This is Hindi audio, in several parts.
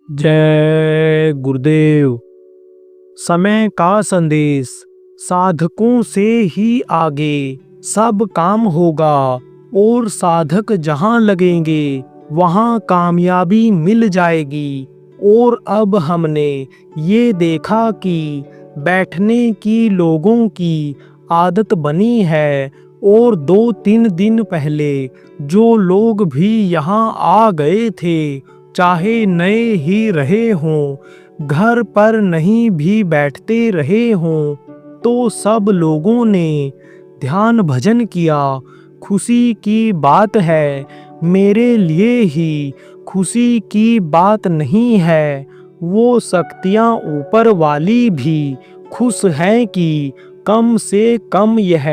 जय गुरुदेव। समय का संदेश। साधकों से ही आगे सब काम होगा और साधक जहां लगेंगे वहां कामयाबी मिल जाएगी। और अब हमने ये देखा कि बैठने की लोगों की आदत बनी है और 2-3 दिन पहले जो लोग भी यहाँ आ गए थे, चाहे नए ही रहे हों, घर पर नहीं भी बैठते रहे हों, तो सब लोगों ने ध्यान भजन किया। खुशी की बात है, मेरे लिए ही खुशी की बात नहीं है। वो शक्तियाँ ऊपर वाली भी खुश हैं कि कम से कम यह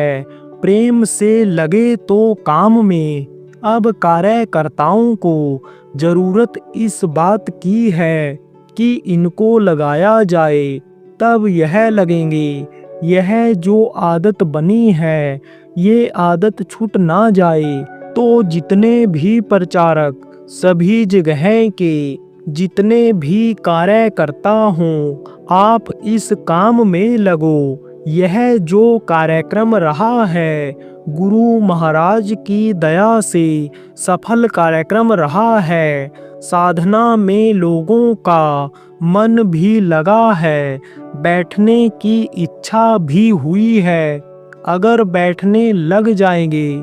प्रेम से लगे तो काम में। अब कार्यकर्ताओं को जरूरत इस बात की है कि इनको लगाया जाए, तब यह लगेंगे। यह जो आदत बनी है, ये आदत छूट ना जाए तो जितने भी प्रचारक, सभी जगह के जितने भी कार्यकर्ता हों, आप इस काम में लगो। यह जो कार्यक्रम रहा है, गुरु महाराज की दया से सफल कार्यक्रम रहा है। साधना में लोगों का मन भी लगा है, बैठने की इच्छा भी हुई है। अगर बैठने लग जाएंगे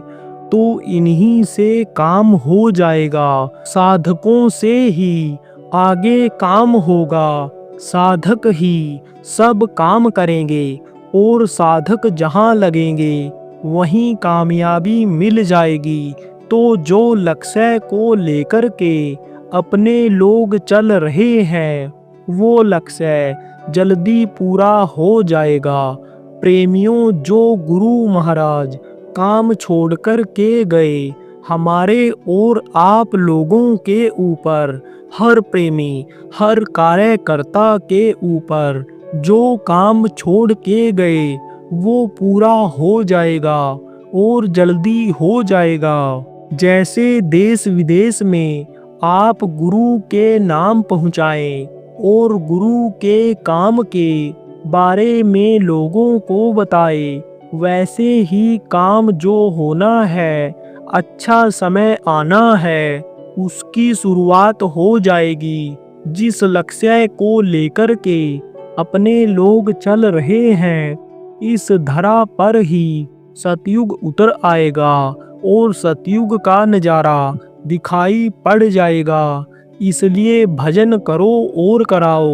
तो इन्हीं से काम हो जाएगा। साधकों से ही आगे काम होगा। साधक ही सब काम करेंगे और साधक जहां लगेंगे वहीं कामयाबी मिल जाएगी। तो जो लक्ष्य को लेकर के अपने लोग चल रहे हैं, वो लक्ष्य जल्दी पूरा हो जाएगा। प्रेमियों, जो गुरु महाराज काम छोड़कर के गए, हमारे और आप लोगों के ऊपर, हर प्रेमी, हर कार्यकर्ता के ऊपर जो काम छोड़ के गए वो पूरा हो जाएगा और जल्दी हो जाएगा। जैसे देश विदेश में आप गुरु के नाम पहुँचाएं और गुरु के काम के बारे में लोगों को बताएं, वैसे ही काम जो होना है, अच्छा समय आना है, उसकी शुरुआत हो जाएगी। जिस लक्ष्य को लेकर के अपने लोग चल रहे हैं, इस धरा पर ही सतयुग उतर आएगा और सतयुग का नज़ारा दिखाई पड़ जाएगा। इसलिए भजन करो और कराओ।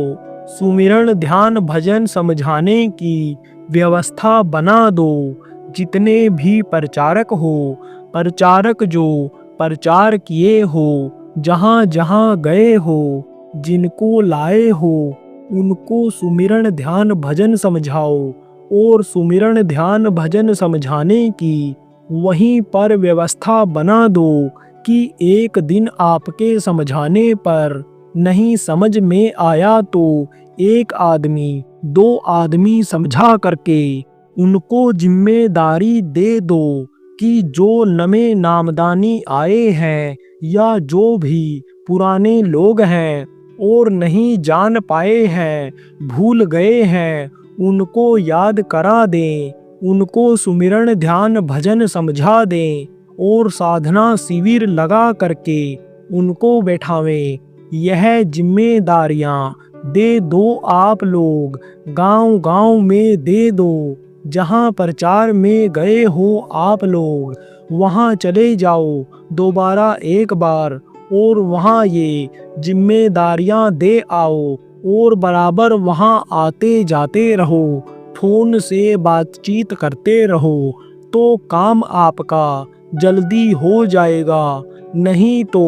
सुमिरन ध्यान भजन समझाने की व्यवस्था बना दो। जितने भी प्रचारक हो, प्रचारक जो प्रचार किए हो, जहाँ जहाँ गए हो, जिनको लाए हो, उनको सुमिरन ध्यान भजन समझाओ। और सुमिरन ध्यान भजन समझाने की वहीं पर व्यवस्था बना दो कि एक दिन आपके समझाने पर नहीं समझ में आया तो एक आदमी, 2 आदमी समझा करके उनको जिम्मेदारी दे दो कि जो नए नामदानी आए हैं या जो भी पुराने लोग हैं और नहीं जान पाए हैं, भूल गए हैं, उनको याद करा दें, उनको सुमिरन ध्यान भजन समझा दें और साधना शिविर लगा करके उनको बैठावें। यह जिम्मेदारियां दे दो आप लोग, गांव-गांव में दे दो। जहां प्रचार में गए हो आप लोग, वहां चले जाओ दोबारा एक बार और वहां ये जिम्मेदारियां दे आओ और बराबर वहां आते जाते रहो, फोन से बातचीत करते रहो, तो काम आपका जल्दी हो जाएगा। नहीं तो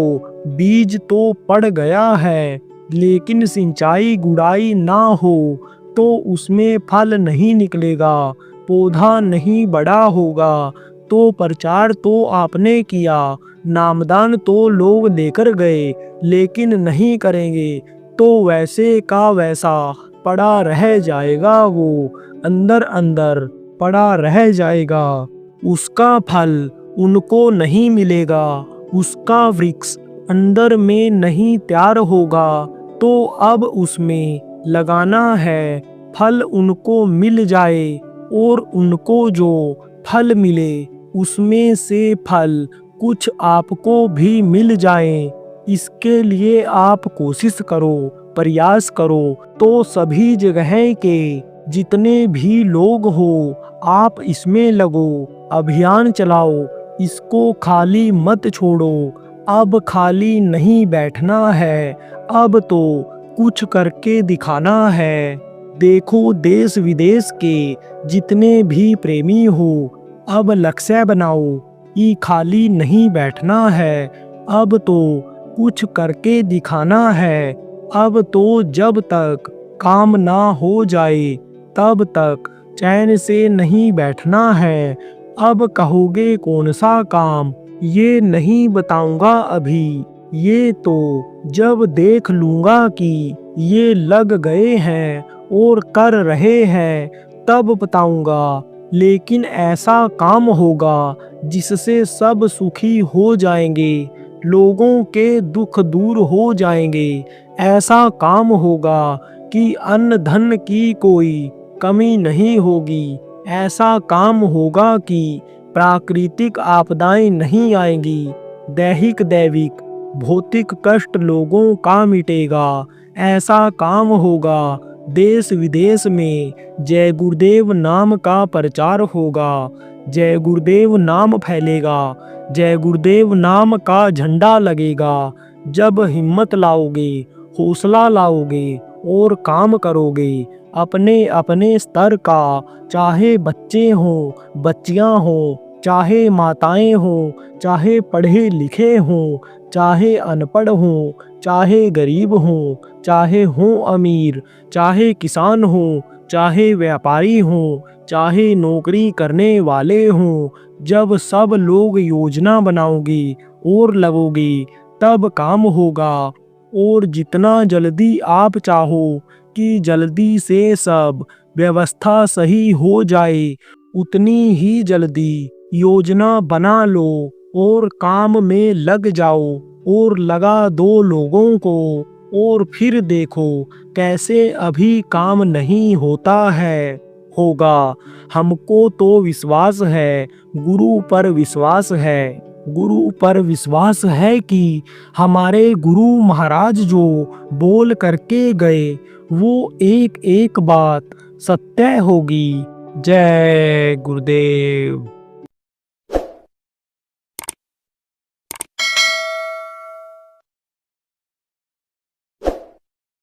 बीज तो पड़ गया है, लेकिन सिंचाई गुड़ाई ना हो तो उसमें फल नहीं निकलेगा, पौधा नहीं बड़ा होगा। तो प्रचार तो आपने किया, नामदान तो लोग लेकर गए, लेकिन नहीं करेंगे तो वैसे का वैसा पड़ा रह जाएगा। वो अंदर अंदर पड़ा रह जाएगा। उसका फल उनको नहीं मिलेगा, उसका वृक्ष अंदर में नहीं तैयार होगा। तो अब उसमें लगाना है, फल उनको मिल जाए और उनको जो फल मिले उसमें से फल कुछ आपको भी मिल जाए। इसके लिए आप कोशिश करो, प्रयास करो। तो सभी जगह के जितने भी लोग हो आप इसमें लगो, अभियान चलाओ, इसको खाली मत छोड़ो। अब खाली नहीं बैठना है, अब तो कुछ करके दिखाना है। देखो देश विदेश के जितने भी प्रेमी हो अब लक्ष्य बनाओ कि खाली नहीं बैठना है, अब तो कुछ करके दिखाना है। अब तो जब तक काम ना हो जाए तब तक चैन से नहीं बैठना है। अब कहोगे कौन सा काम, ये नहीं बताऊंगा अभी, ये तो जब देख लूंगा कि ये लग गए हैं और कर रहे हैं तब बताऊंगा। लेकिन ऐसा काम होगा जिससे सब सुखी हो जाएंगे, लोगों के दुख दूर हो जाएंगे। ऐसा काम होगा कि अन्न धन की कोई कमी नहीं होगी। ऐसा काम होगा कि प्राकृतिक आपदाएं नहीं आएंगी। दैहिक दैविक भौतिक कष्ट लोगों का मिटेगा। ऐसा काम होगा देश विदेश में जय गुरुदेव नाम का प्रचार होगा। जय गुरुदेव नाम फैलेगा, जय गुरुदेव नाम का झंडा लगेगा। जब हिम्मत लाओगे, हौसला लाओगे और काम करोगे अपने अपने स्तर का, चाहे बच्चे हों, बच्चियां हों, चाहे माताएं हों, चाहे पढ़े लिखे हों, चाहे अनपढ़ हों, चाहे गरीब हों, चाहे हों अमीर, चाहे किसान हों, चाहे व्यापारी हों, चाहे नौकरी करने वाले हों। जब सब लोग योजना बनाओगे और लगोगे तब काम होगा। और जितना जल्दी आप चाहो कि जल्दी से सब व्यवस्था सही हो जाए, उतनी ही जल्दी योजना बना लो और काम में लग जाओ और लगा दो लोगों को। और फिर देखो कैसे अभी काम नहीं होता है, होगा। हमको तो विश्वास है, गुरु पर विश्वास है। गुरु पर विश्वास है कि हमारे गुरु महाराज जो बोल करके गए वो एक एक बात सत्य होगी। जय गुरुदेव।